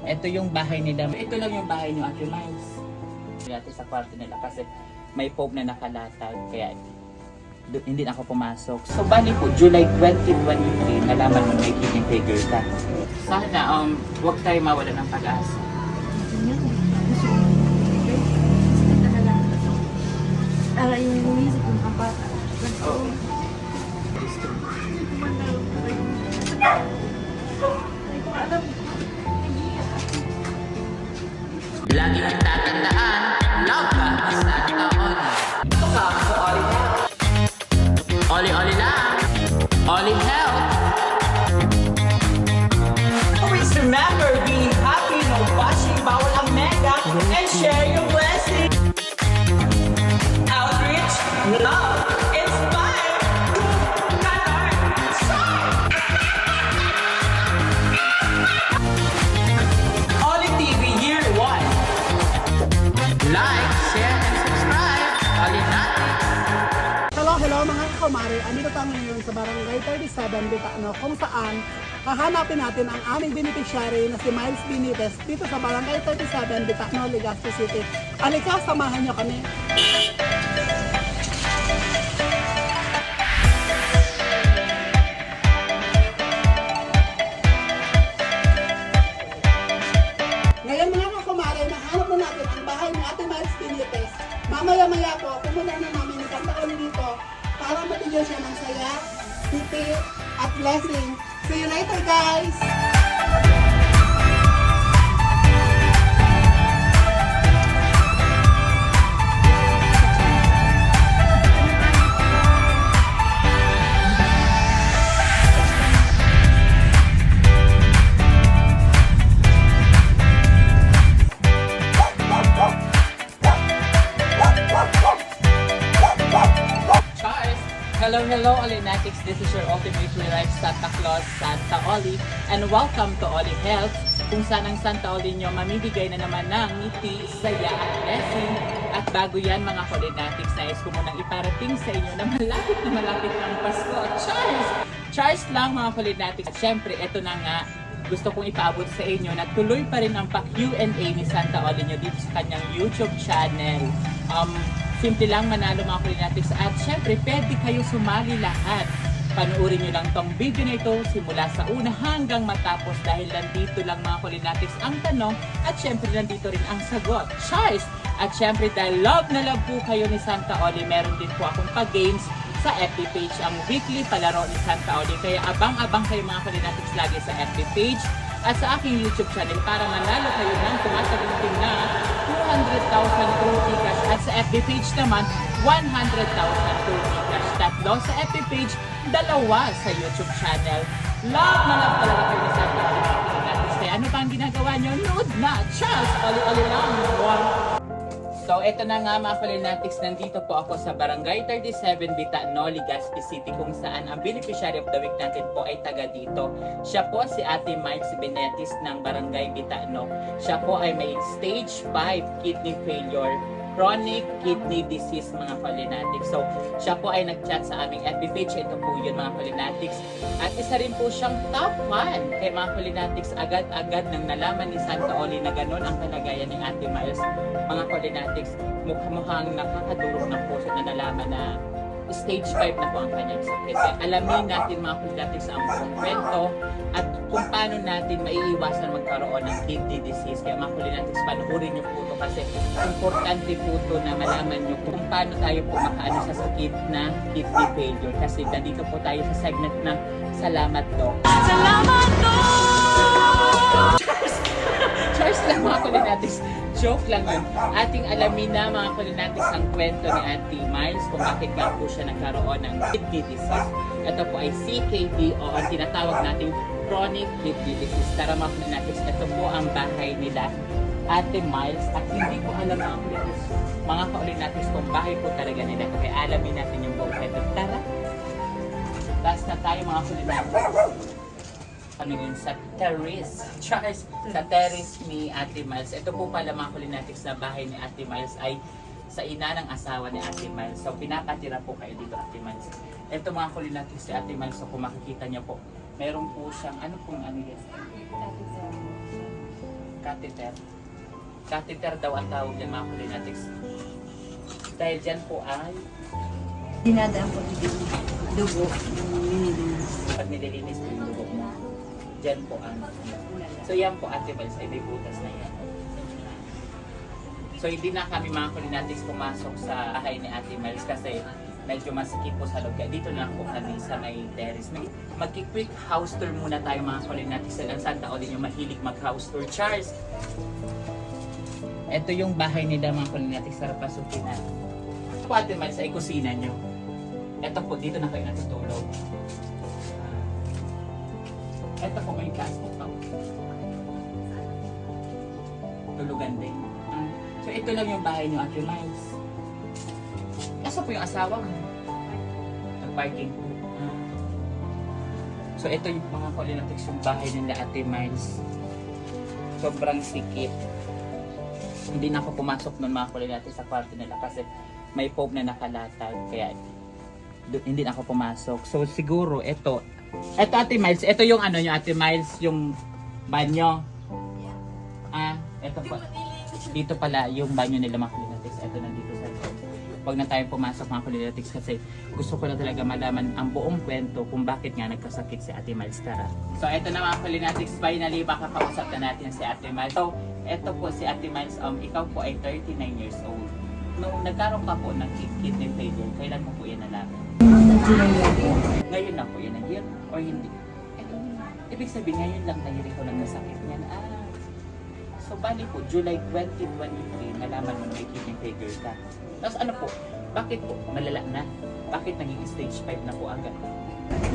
Ito yung bahay nila. Ito lang yung bahay ni Ate Miles. Dati sa kwarto nila kasi may pope na nakalatag. Kaya hindi na ako pumasok. So bali po, July 2023, nalaman mo may kidney failure ka. Sana huwag tayo mawala ng pag-asa. Yung bumisip ng kapata. Oo. Lagi mong tatandaan, love ka sa taon. Ito ka sa Oli Health. Oli lang. Oli Health. Always remember, be happy, no bashing, bawal ang mega, and share your blessing. Outreach, love, inspire, Canard, shine. Oli TV Year 1. Like, share, and subscribe. Oli natin. Hello mga kumare. Andito tayo ngayon sa Barangay 37, Bitano, kung saan hahanapin natin ang aming beneficiary na si Miles Benitez dito sa Barangay 37, Bitano, Legazpi City. Alika, samahan niyo kami. Ngayon mga kakumare, nahanap na natin ang bahay ni Ate Miles Benitez. Mamaya-maya po, pumunta na namin ng Kantaon dito para matigyan siya ng saya, city, at blessing. See you later, guys! Hello, Olinatics. This is your ultimately right Santa Claus, Santa Oli, and welcome to Oli Health, kung saan ang Santa Oli nyo mamibigay na naman ng ngiti, saya at blessing. At bago yan mga Olinatics, nais ko munang iparating sa inyo na malapit ng Pasko. Charles lang mga Olinatics. At syempre, eto na nga, gusto kong ipaabot sa inyo na tuloy pa rin ang pa-Q&A ni Santa Oli nyo dito sa kanyang YouTube channel. Simple lang manalo mga Olinatics at syempre pwede kayo sumali lahat. Panuorin nyo lang tong video na ito simula sa una hanggang matapos dahil nandito lang mga Olinatics ang tanong at syempre nandito rin ang sagot. Charles! At syempre dahil love na love po kayo ni Santa Oli, meron din po akong pa-games sa FB page, ang weekly palaro ni Santa Oli. Kaya abang-abang kayo mga Olinatics lagi sa FB page at sa aking YouTube channel para manalo kayo ng tumatagunting na 200,000 true Gcash at sa FB page naman 100,000 true Gcash. Tatlo sa FB page, dalawa sa YouTube channel. Love na love talaga kayo ni Santa Oli. Kaya ano pa ang ginagawa nyo? Nood na! Charles! Oli lang! So, eto na nga mga Olinatics, nandito po ako sa Barangay 37, Bitano, Legazpi City, kung saan ang beneficiary of the week natin po ay taga dito. Siya po si Ate Miles Benitez ng Barangay Bitano. Siya po ay may stage 5 kidney failure, chronic kidney disease mga Olinatics. So, siya po ay nag-chat sa aming FB page. Ito po yun mga Olinatics. At isa rin po siyang top fan kay mga Olinatics. Agad-agad nang nalaman ni Santa Oli na ganun ang kalagayan ng Ate Miles. Mga Olinatics, mukhang nakakadurog ng puso na nalaman na stage 5 na po ang kanyang sakit. Kaya alamin natin mga Olinatics ang buong kwento at kung paano natin maiiwasan magkaroon ng kidney disease. Kaya mga Olinatics, panuorin niyo po ito kasi importante po ito na malaman niyo kung paano tayo po makaano sa sakit na kidney failure. Kasi nandito po tayo sa segment na Salamat Doc. Salamat Doc! Charles lang mga Olinatics. Joke lang yun. Ating alamin na mga Olinatics ang kwento ni Ate Miles kung bakit nga po siya nagkaroon ng kidney disease. Ito po ay CKD o ang tinatawag nating chronic kidney disease. Tara mga Olinatics, ito po ang bahay nila Ate Miles at hindi ko alam mga Olinatics kung bahay po talaga nila. Kaya alamin natin yung buong kwento. Tara! Last na tayo mga Olinatics. Ano yun, sa terrace, Charles, sa terrace ni Ate Miles. Ito po pala mga Olinatics na bahay ni Ate Miles ay sa ina ng asawa ni Ate Miles. So pinapatira po kayo dito Ate Miles. Ito mga Olinatics si Ate Miles, so kung makikita niyo po, meron po siyang, ano pong ano yan? catheter. Catheter daw ang tawag dyan mga kulinatics. Dahil dyan po ay Dinadaan po dito dugo. Nilinis. pag nililinis po yung dugo mo. Dyan po ang so yan po Ate Miles ay may butas na yan. So hindi na kami mga kulinatics pumasok sa bahay ni Ate Miles kasi medyo masikip po sa loob. Kaya dito na lang po kami sa may terrace. Magki-quick house tour muna tayo mga kulinatics. Ang Santa Oli yung mahilig mag-house tour. Charles! Ito yung bahay nila mga kulinatics. Sarap pasukin na. Ito po Ate Miles ay kusina nyo. Ito po, dito na kayo natutulog. Ito po may plastic pa. Tulugan din. So ito lang yung bahay nyo Ate Miles. Asa po yung asawa mo? Nag-parking po. So ito yung mga kulinatics yung bahay nila Ate Miles. Sobrang sikip. Hindi na ako pumasok nun mga kulinatics sa kwarto nila kasi may pope na nakalatag. Kaya hindi na ako pumasok. So siguro ito Ate Miles, ito yung ano nyo Ate Miles, yung banyo. Ito pa. Dito pala yung banyo nila mga kulinatics. Ito nandito sa loob. Huwag na tayong pumasok mga kulinatics kasi gusto ko na talaga malaman ang buong kwento kung bakit nga nagkasakit si Ate Miles. Tara. So ito na mga kulinatics, finally makakausap na natin si Ate Miles. So ito po si Ate Miles, ikaw po ay 39 years old. Nung nagkaroon ka po ng kidney failure, kailan mo po yan nalaman? Ngayon na po yan na year or hindi? Ibig sabihin ngayon lang nahiri ko ng nasakit niyan. So bali po, July 2023, nalaman mo may kidney failure ka. Tapos ano po, bakit po malala na? Bakit naging stage 5 na po agad?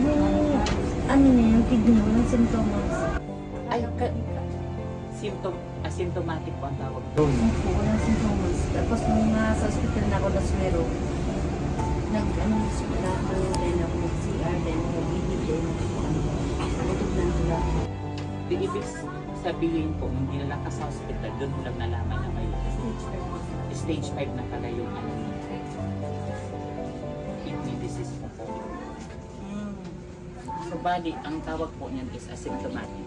Yung ano na yung kidney mo, yung symptoms. Ay, asymptomatic po ang tawag doon. Po, walang symptoms. Tapos nung nasa hospital na ako na swero, nag-ano na ako din ako nag-CR din, nag-ibig din ako. Nagutog na sila. Di ibig sabihin po, nung dinala ka sa hospital, doon mo lang nalaman na may stage 5 na pala yung ano, kidney disease mo po. So bali, ang tawag po niyan is asymptomatic.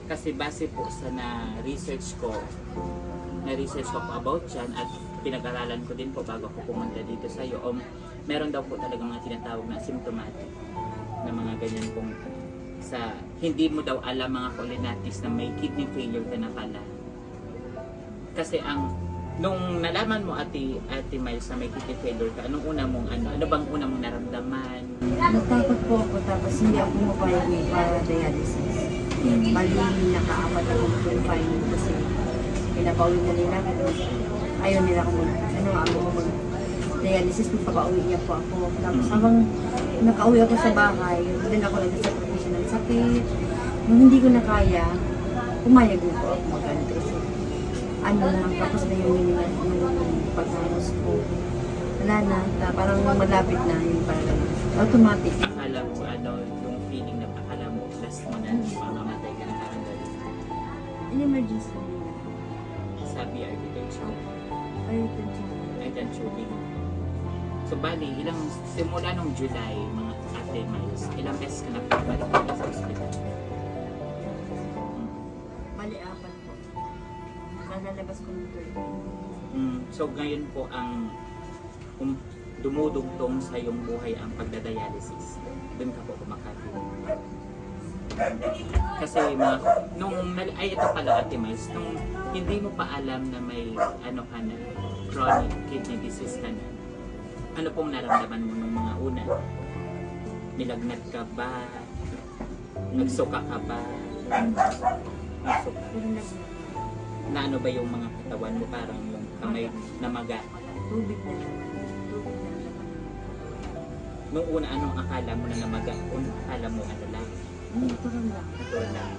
Kasi base po sa na-research ko po about yan at pinag-aralan ko din po bago ko pumunta dito sa iyo. Meron daw po talaga mga tinatawag na symptomatic na mga ganyan pong sa hindi mo daw alam mga kulinatics na may kidney failure ka na pala. Kasi nung nalaman mo Ate Miles na may kidney failure ka, anong una mong ano bang una mong naramdaman? Natakot po ako tapos hindi ako mapayag para dialysis. Bali, nakaapat ako confinement kasi pinapauwi na nila. Ayaw nila ako mag-dialysis, magpapauwi niya po ako. Tapos habang nakauwi ako sa bahay, din ako naging sa professional sakit. Nung hindi ko na kaya, pumayag din po ako mag-ano kasi ano lang, tapos na yung paghalos ko. Wala na, parang malapit na yung parang automatic. Akala mo yung feeling na akala mo last mo na mamamatay ka na parang gano'n. In emergency na nila. Sa BRT tension. Ay, tubing. So bali, simula nung July, mga Ate Miles, ilang beses ka na pabalik sa hospital? Bali, 4 po. Nalalabas ko ng 30. So ngayon po ang dumudugtong sa iyong buhay ang pagdadialysis. Doon ka po kumakain. Kasi ito pala Ate Miles, nung hindi mo pa alam na may chronic kidney disease ka na, ano pong naramdaman mo nung mga una? Nilagnat ka ba? Nagsuka ka ba? Nagsuka. Na ano ba yung mga katawan mo? Parang yung kamay namaga. Tubig na lang. Nung una, anong akala mo na namaga? Kung akala mo ano lang? Natural lang. Natural lang.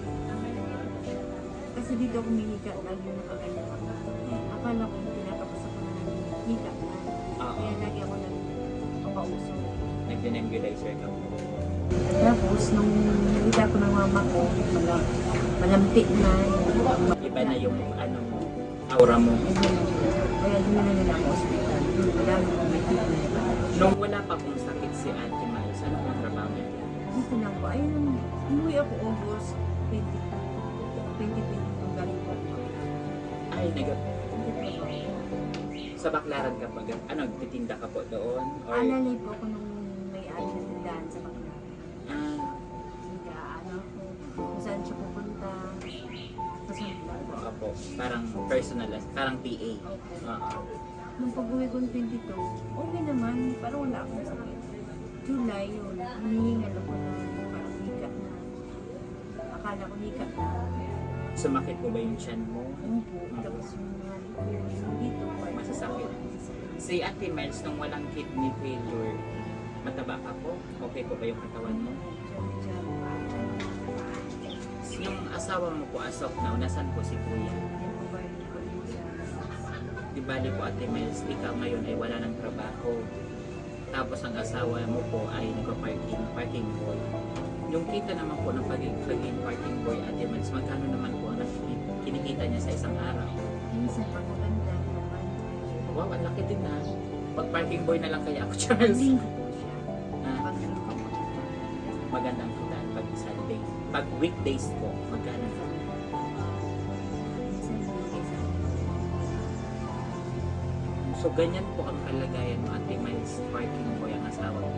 Kasi dito ako mihiga, lagi nakaganyan ako. Akala ko yung pinapapasa ko na higa na. Kaya lagi ako nagpapauso. Nag-nebulizer ka po. Tapos, nung nakita ko ng mama ko, malampi na. Iba na yung aura mo. Kaya doon na nila ako hospital. Wala na may kidney. Nung wala pa pong sakit si Ate Miles, ano pong trabaho niya? Dito lang po. Ayun, umuwi ako August 2020 galing po. Ay, sa Baclaran ka pag, titinda ka po doon? Or, Alalay po ako nung may-ari na tindahan sa Baclaran. ah, Nag-aano ako, kung saan siya pupunta. Kasunod po. ako, parang personal, parang PA. Okay. Oo. Nung pag-uwi ko ng 22, okay naman, parang wala akong sakit. July yun, hinihingal ako na parang hika na. Akala ko hika na. Sumakit mo ba yung tiyan mo? Umupo, tapos yung mga dito, Masasakit. Si Ate Miles, nung walang kidney failure, mataba ka po? Okay po ba yung katawan mo? Yung asawa mo po as of now, nasan po si Kuya? Di bali po Ate Miles, ikaw ngayon ay wala ng trabaho. Tapos ang asawa mo po ay parking boy. Yung kita naman po ng pagiging parking boy, Ate Miles, magkano naman po ang kinikita niya sa isang araw? Minsan pag maganda naman. Wow, ang laki din na. Pag parking boy na lang kaya ako, Charles. Linggo po siya. Ah, Pag linggo po. maganda ang kitaan pag Sunday. Pag weekdays po, magkano? Minsan hindi sa So, ganyan po ang kalagayan mo, Ate Miles, parking boy ang asawa mo.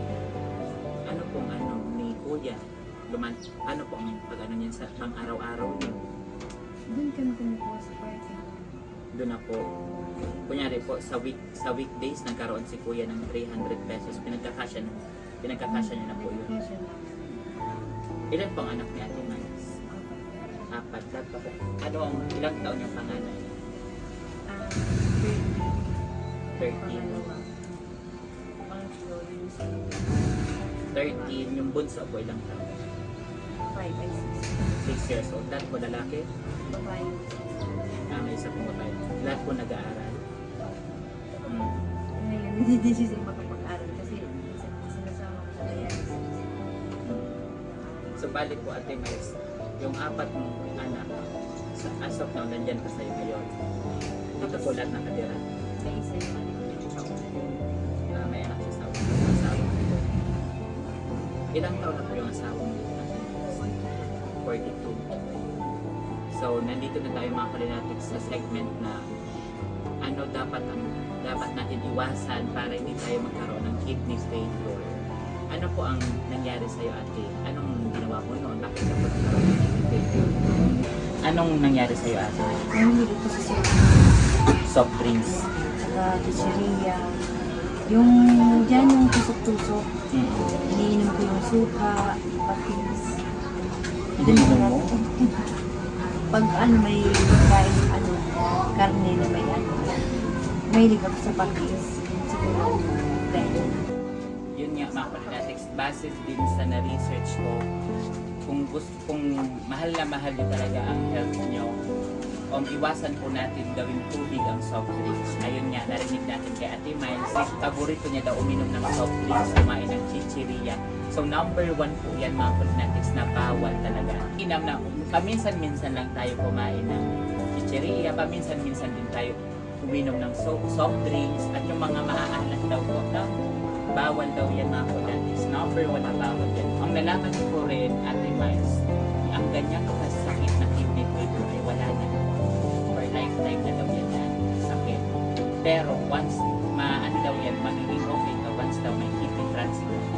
Ano pong ni Kuya? Ano po ang pag-ano niyan sa pang araw-araw niyo? Doon kami kumukuha sa parking. Doon na po. Kunyari po, sa weekdays, nagkaroon si Kuya ng 300 pesos. Pinagkakasya niya na po yun. Kaya lang. Ilan pong anak ni Ate Miles? 4. Lahat pa po. Ano ang ilang taon yung panganay? 13. Pangalawa. Pangatlo, yung isa. 13. Yung bunso po ilang taon? 5 ay 6 years old. Lahat po lalaki? 6. Babae. May isa pong babae. Lahat po nag-aaral. Ngayon, hindi siya makapag-aral kasi sinasama ko sa dialysis. So, balik po Ate Miles, yung 4 mong anak, as of now, nandyan pa sa'yo ngayon. Dito po lahat nakatira. Sa isa yung anak ko. May anak siya sa asawa mo. Ilang taon na po yung asawa mo? 42. So, nandito na tayo mga kalinatics sa segment na ano dapat natin iwasan para hindi tayo magkaroon ng kidney failure. Ano po ang nangyari sa'yo, Ate? Anong ginawa mo noon? Bakit ka po nagkaroon ng kidney failure? Anong nangyari sa'yo, Ate? Nanginig ko sa soft Soft drinks. saka pizzeria. Yung dyan yung tusok-tusok. Iniinom ko yung suka, patis. Iniinom mo? Pag may kain, karne na may may ligap sa patis. Siguro, dahil. Yun nga mga kalinatics, base din sa na-research ko, kung mahal na mahal nyo talaga ang health nyo, iwasan po natin gawing tubig ang soft drinks. Ayun nga, narinig natin kay Ate Miles, paborito niya daw uminom ng soft drinks, kumain ng chichirya. So number 1 po yan mga kalinatics na bawal talaga. Inam na, paminsan-minsan lang tayo kumain ng chichirya, paminsan-minsan din tayo uminom ng soft drinks, at yung mga maaalat daw po, bawal daw yan mga kalinatics. Number 1 na bawal yan. Ang nalaman niyo po rin, Ate Miles, ang ganyang kasakit na kidney failure ay wala na. For lifetime na daw yan na sakit. Pero once daw yan, magiging okay ka once daw may kidney transplant.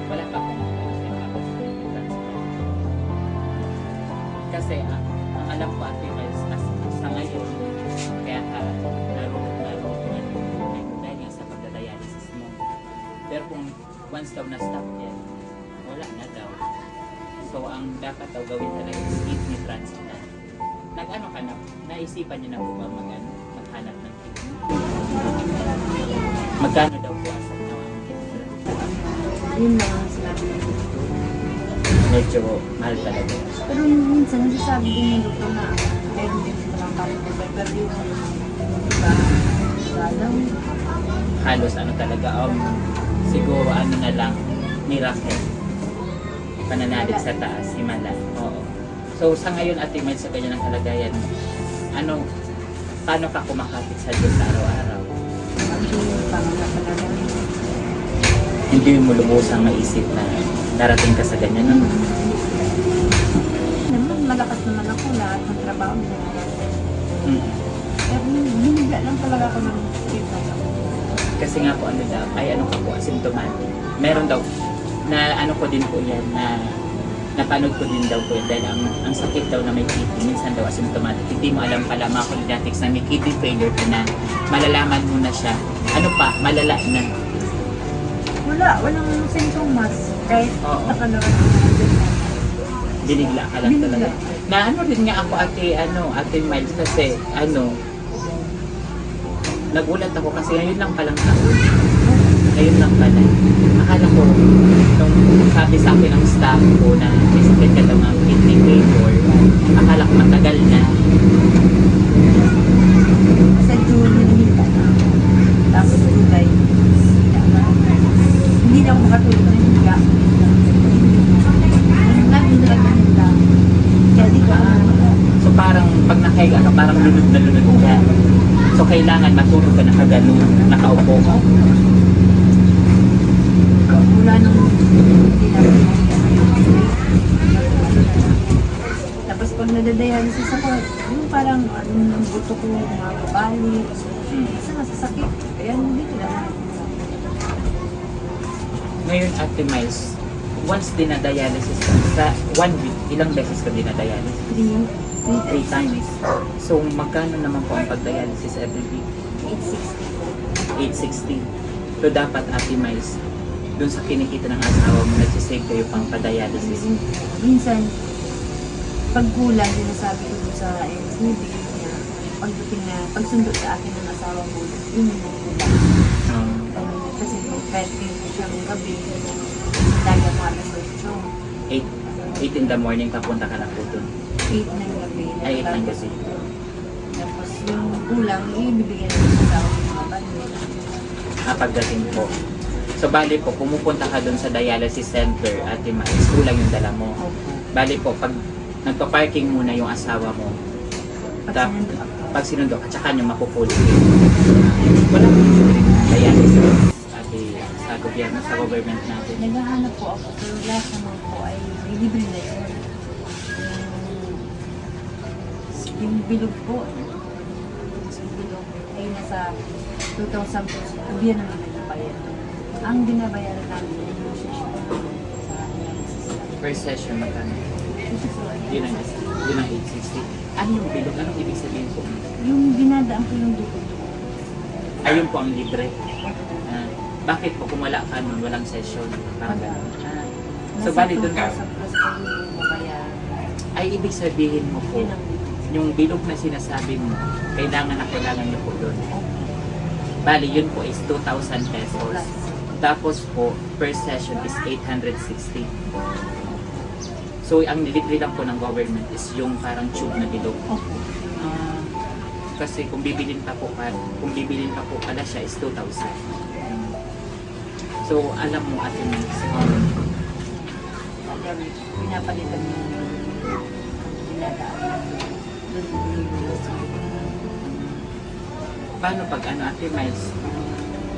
Wala pa akong kidney transplant. Kasi ang alam ko, Ate Miles, sa ngayon, kaya ka naroon yan dahil nga sa pagdadialysis mo. Pero kung once daw na-stop yan, wala na daw. So, ang dapat daw gawin talaga is kidney transplant. Nag-ano ka na? Naisipan niyo na po ba maghanap ng kidney? Magkano daw po asap na ang kidney transplant? Yun lang ang sinabi ng doktor. Medyo mahal talaga. Pero minsan, nasasabi din ng doktor na meron din silang kapitol. Pero yung iba, lang. Halos ano talaga, siguro ano na lang, miracle. Pananalig sa taas, himala. Oo. So sa ngayon, Ate Miles, sa ganyan ang kalagayan, paano ka kumakapit sa Diyos araw-araw? Actually, pangalan talaga. Hindi mo lubusang maisip na darating ka sa ganyan, no? Naman, malakas naman ako lahat ng trabaho na. Pero binigla lang talaga ako ng sakit sa ako. Kasi nga po ano daw, ay ano ka po, asymptomatic. Meron daw, na ano ko din po yan, na napanood ko din daw po yan, dahil ang sakit daw na may kidney, minsan daw asymptomatic. Hindi mo alam pala mga choledatics na may kidney failure ka na, malalaman mo na siya. Ano pa, malala na. Walang sintomas. Kahit Oo. nakalaman Binigla ka lang Binigla. talaga. Na ano rin nga ako ate Miles kasi nagulat ako kasi ngayon lang palang taon. Ngayon lang pala. Akala ko, nung sabi sa akin ng staff ko na may sakit ka daw ng kidney failure, akala ko matagal na. Sa June, hinihita na ako. Tapos July, hindi na ako makatulog ng higa. Lagi na lang higa. Kaya di ko So parang pag nakahiga ka, parang lunod na lunod ka. So kailangan matulog ka nakaganon, nakaupo ka. mula nung hindi namin tapos pag nadadialysis ako, yung parang yung buto ko makakabalik. Kasi nasasakit. Kaya hindi ko lang. Ngayon Ate Miles, once dinadialysis ka, sa 1 week, ilang beses ka dinadialysis? 3 times. So magkano naman po ang pag-dialysis every week? 860. 860. So dapat Ate Miles, dun sa kinikita ng asawa mo, nagsisave kayo pang pa-dialysis. Minsan, pag kulang, sinasabi ko dun sa NCB na pagdating na, pagsundo sa akin ng asawa mo, yun yung kulang. Kasi kahit pinto siyang gabi, lagi ako alas 8. 8 in the morning, papunta ka na po dun. 8 ng gabi. Ay, 8 ng gabi. Tapos yung kulang, ibibigyan ng asawa ng mga bando. Pagdating po. So, bali po, pumupunta ka dun sa dialysis center, Ate Miles, kulang yung dala mo. Bali po, pag nagpa-parking muna yung asawa mo, pag sinundo ka, tsaka nyo mapupulit. Wala po dialysis sa gobyerno, sa government natin. Naghahanap po ako, pero last naman po ay may libre na yun. Yung bilog po, yung bilog ay nasa 2,000 pesos. Sabihan naman na bayad. Ang binabayaran namin yung session sa dialysis. Per session, magkano? Yun ang 860. Ano yung bilog? Anong ibig sabihin po? Yung dinadaan po yung dugo. Ayun po ang libre. Bakit po kung wala ka nun, walang session? Parang gano'n. So, bali doon ka. Nasa 2,000 plus po yung mabayaran. Ay, ibig sabihin mo po, Yun ang yung bilog na sinasabi mo, kailangan nyo po doon. Bali, yun po is 2,000 pesos. plus. Tapos po, per session is 860. So, ang nilibre lang po ng government is yung parang tube na bilog. Kasi kung bibilin pa po pala siya is 2,000. So, alam mo Ate Miles, Pinapalitan mo yung dinadaan. paano pag Ate Miles,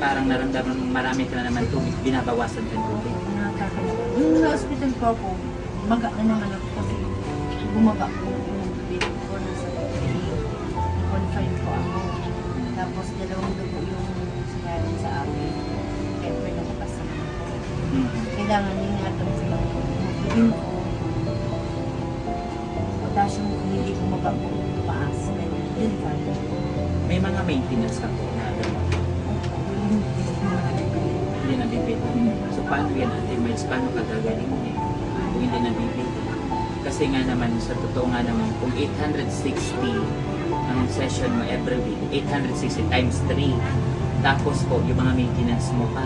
parang naramdaman mo marami ka na naman tubig, binabawasan ka ng tubig? Nakakalaman. Yung sa hospital po ako, maga na naman ako kasi bumaga po yung baby ko nasa 1.5 po ako. Tapos dalawang dugo yung sinari sa akin. Kaya po nalakas naman ako. Kailangan ingatan sa mga bibin ko. Potassium kung hindi bumaga po yung paas. Delikado. May mga maintenance ka po na gano'n. Hindi nabibili. So paano yan Ate Miles? Paano ka gagaling kung hindi nabibili? Kasi nga naman, sa totoo nga naman, kung 860 ang session mo every week, 860 times 3. Tapos po, yung mga maintenance mo pa.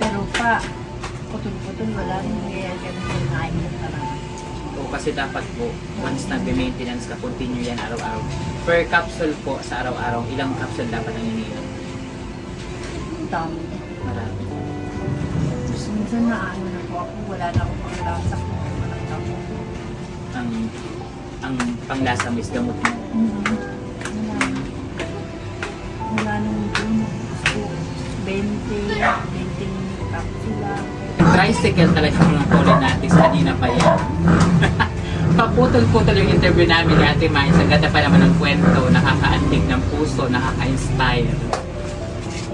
Pero pa, putol-putol, wala rin nangyayari kami sa nainom na lang. O kasi dapat po, once nag-maintenance ka, continue yan araw-araw. Per capsule po sa araw-araw, ilang capsule dapat ang iniinom? Dami. Marami. Minsan na ano na po ako, wala na akong panglasa ko. Ang panglasa mo is gamot mo. Wala nung doon. 20 capsule. tricycle talaga mga Polynatics. Kanina pa yan. Paputol-putol yung interview namin ni Ate Miles. Ang ganda pa naman ng kwento, nakakaantig ng puso, nakaka-inspire.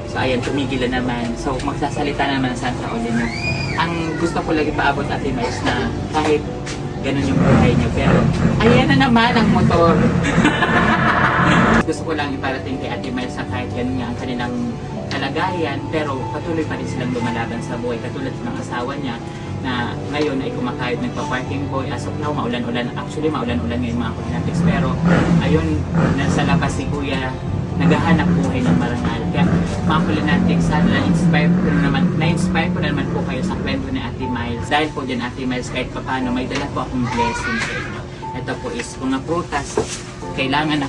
So ayan, tumigil na naman. So magsasalita naman sa Santa Olin. Ang gusto ko lagi paabot Ate Miles na kahit ganun yung buhay niyo, pero ayan na naman ang motor. Gusto ko lang iparating kay Ate Miles sa kahit ganun nga ang kanilang kalagayan, pero patuloy pa rin silang lumalaban sa buhay. Katulad ng asawa niya, na ngayon ay kumakayod nagpa-parking boy. As of now, maulan-ulan. Actually, maulan-ulan ngayon mga Polynatics. Pero, ayun, nasa labas si Kuya, naghahanap buhay ng marangal. Kaya, mga Polynatics, sana na-inspire ko na naman po kayo sa kwento ni Ate Miles. Dahil po dyan, Ate Miles, kahit paano, may dala po akong blessing sa inyo. Ito po is mga prutas. Kailangan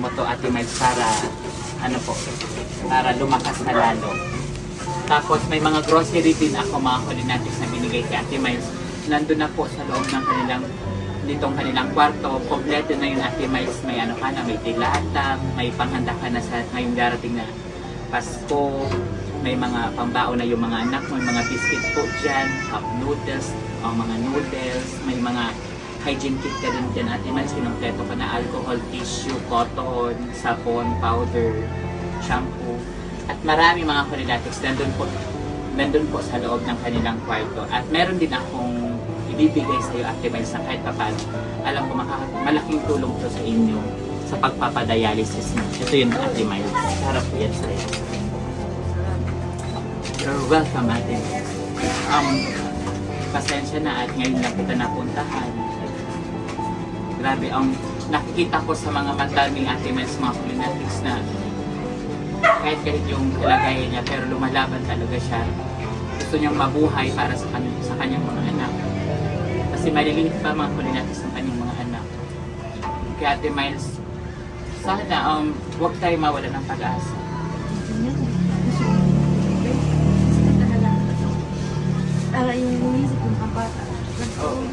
mo to Ate Miles para, para lumakas na lalo. Tapos may mga grocery din ako mga Polynatics na binigay kay Ate Miles. Nandun na po sa loob ng kanilang kwarto. Kompleto na yung Ate Miles. May may dilata, may panghanda ka na sa ngayong darating na Pasko. May mga pambao na yung mga anak mo, may mga biscuit po dyan, cup noodles, mga noodles, may mga hygiene kit ka din dyan Ate Miles. Kinumpleto ka na alcohol, tissue, cotton, sabon, powder, shampoo. At marami mga Polynatics nandun po sa loob ng kanilang kwarto. At meron din akong ibibigay sa iyo Ate Miles na kahit paano. Alam ko malaking tulong to sa inyo sa pagpapadialysis mo. Ito yun Ate Miles. Harap po yan sa iyo. You're welcome Ate Miles. Pasensya na at ngayon lang kita napuntahan. Grabe, nakikita ko sa mga madaming Ate Miles mga Polynatics na kahit yung kalagayan niya, pero lumalaban talaga siya. Gusto niyang mabuhay para sa kanyang mga anak. Kasi maliliit pa mga Polynatics ng kanyang mga anak. Kaya Ate Miles, sana huwag tayo mawala ng pag-asa. Yung umisip yung kabata. Oo.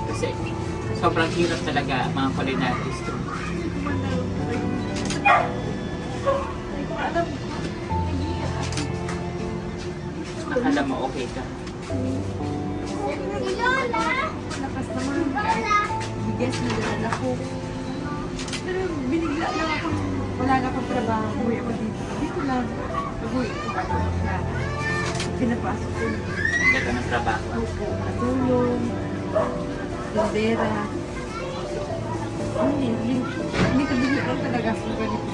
Kasi sobrang hirap talaga mga Polynatics. Akala mo okay ka? Lakas naman. Bigas na dala ko. Pero binigla lang ako. Wala na akong trabaho. Uwi ako dito. Dito lang. Uwi ako. Pinapasok ko. Ganda ng trabaho. Opo. Katulong. Tindera. Hindi ka binigla talaga sa ganito.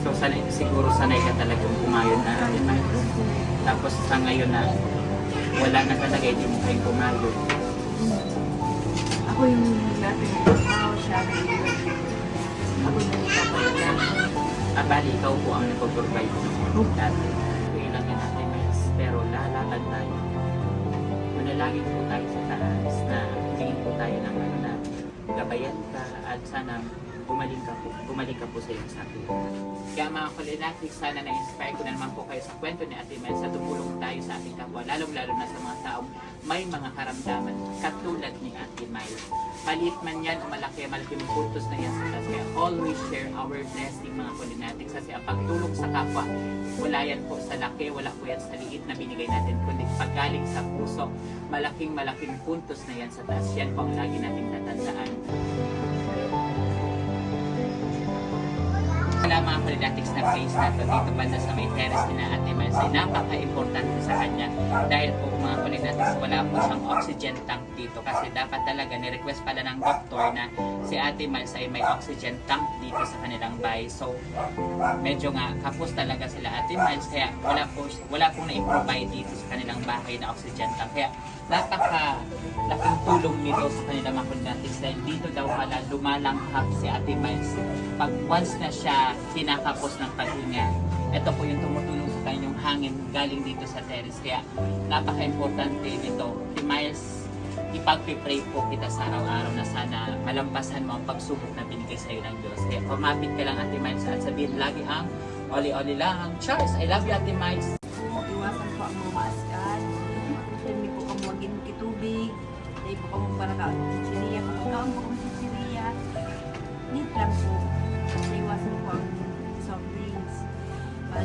So siguro sanay ka talagang kumayon na Ate Miles. Tapos sa ngayon na wala na talaga, hindi mo kayong kumayon. Ako yung natin trabaho siya. Ako yung nagpapalala. Bali, ikaw po ang nagpo-provide ng dati. Kaya lang yan Ate Miles. Pero lalaban tayo. Manalangin po tayo sa taas na tingin po tayo ng gabayan ka at sana bumalik ka po sa iyong sabi. Kaya mga Polynatics, sana na-inspire ko na naman po kayo sa kwento ni Ate Miles sa tumulong tayo sa ating kapwa, lalong-lalo na sa mga taong may mga karamdaman katulad ni Ate Miles. Maliit man yan o malaki, malaking puntos na yan sa taas. Kaya always share our blessing mga Polynatics kasi ang pagtulong sa kapwa, wala yan po sa laki, wala po yan sa liit na binigay natin, kundi paggaling sa puso, malaking puntos na yan sa taas. Yan po ang lagi nating tatandaan. Wala mga Polynatics na face na to dito banda sa may terrace na Ate Miles ay napaka-importante sa kanya dahil po mga Polynatics wala po siyang oxygen tank dito kasi dapat talaga ni-request pala ng doktor na si Ate Miles ay may oxygen tank dito sa kanilang bahay. So medyo nga kapos talaga sila Ate Miles kaya wala pong na-provide dito sa kanilang bahay na oxygen tank. Kaya napaka-laking tulong nito sa kanila mga Polynatics dahil dito daw pala lumalanghap si Ate Miles pag once na siya kinakapos ng paghinga. Ito po yung tumutulong sa kanyang hangin galing dito sa terrace. Kaya napaka-importante nito. Ate Miles, ipag-pray po kita sa araw-araw na sana malampasan mo ang pagsubok na binigay sa iyo ng Diyos. Kaya pumapit ka lang Ate Miles at sabihin lagi ang oli-oli lang. Charles, I love you Ate Miles. Iwasan po ang mga maaskan. Hindi po kamo maging kitubig. Hindi po kamo para ka siriya. Pagkaon po kamo sa siriya. Need lang po. Iwasan po ang soft drinks. Para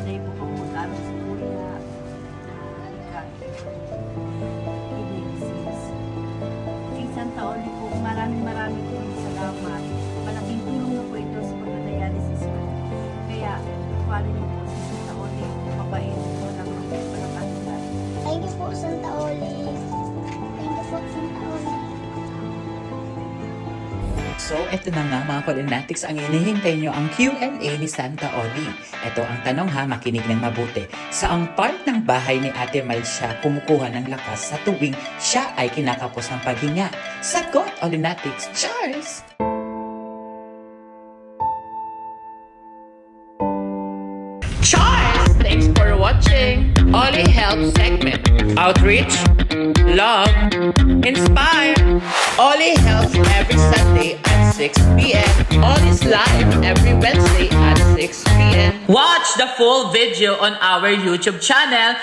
So, eto na nga mga Colinatics, ang inihintay nyo ang Q&A ni Santa Oli. Ito ang tanong ha, makinig ng mabuti. Saang part ng bahay ni Ate Miles siya kumukuha ng lakas sa tuwing siya ay kinakapos ng paghinga? Sagot, Colinatics! Cheers! Cheers! Thanks for watching Oli Help segment. Outreach, love, inspire. Oli Helps every Sunday at 6 p.m. Oli's live every Wednesday at 6 p.m. Watch the full video on our YouTube channel.